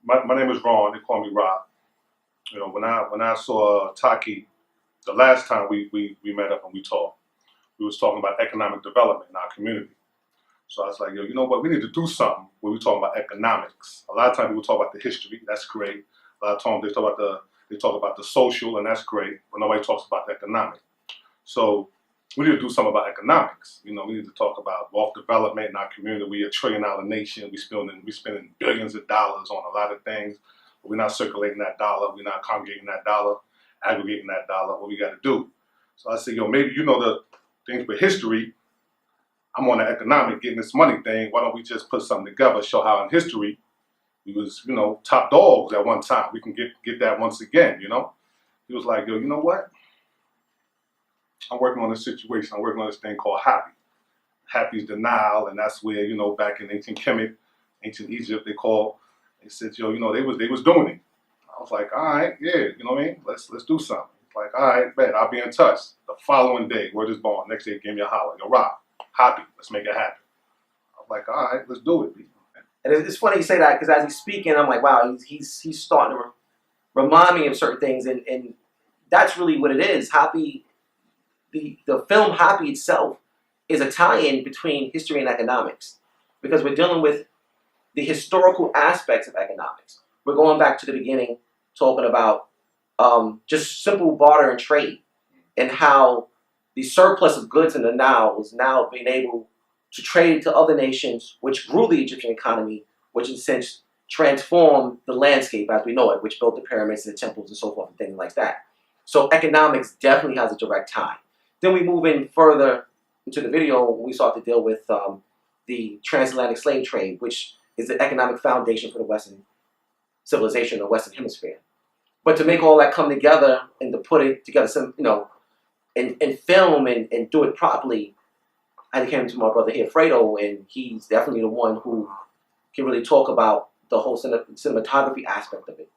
My name is Ron. They call me Rob. You know, when I saw Taki the last time we met up and we talked, we was talking about economic development in our community. So I was like, yo, you know what? We need to do something when we talk about economics. A lot of times people talk about the history. That's great. A lot of times they talk about the social, and that's great. But nobody talks about the economic. So we need to do something about economics. You know, we need to talk about wealth development in our community. We are a $1 trillion nation. We spending billions of dollars on a lot of things. But we're not circulating that dollar. We're not congregating that dollar, aggregating that dollar. What we got to do. So I said, yo, maybe you know the things with history. I'm on the economic getting this money thing. Why don't we just put something together, show how in history we was, you know, top dogs at one time. We can get that once again, you know? He was like, yo, you know what? I'm working on this situation. I'm working on this thing called Hapi. Hapi's the Nile, and that's where, you know, back in ancient Kemet, ancient Egypt, they said, yo, you know, they was doing it. I was like, all right, yeah, you know what I mean? Let's do something. It's like, all right, bet, I'll be in touch. The following day, word is born. Next day, give me a holler. Yo, Rob, Happy, let's make it happen. I was like, all right, let's do it. And it's funny you say that because as he's speaking, I'm like, wow, he's starting to remind me of certain things, and that's really what it is. Happy, the film Happy itself is a tie-in between history and economics because we're dealing with the historical aspects of economics. We're going back to the beginning, talking about just simple barter and trade and how the surplus of goods in the Nile was now being able to trade to other nations, which grew the Egyptian economy, which in a sense transformed the landscape as we know it, which built the pyramids and the temples and so forth and things like that. So economics definitely has a direct tie. Then we move in further into the video, we start to deal with the transatlantic slave trade, which is the economic foundation for the Western civilization, the Western Hemisphere. But to make all that come together and to put it together, and film and do it properly, I came to my brother here, Fredo, and he's definitely the one who can really talk about the whole cinematography aspect of it.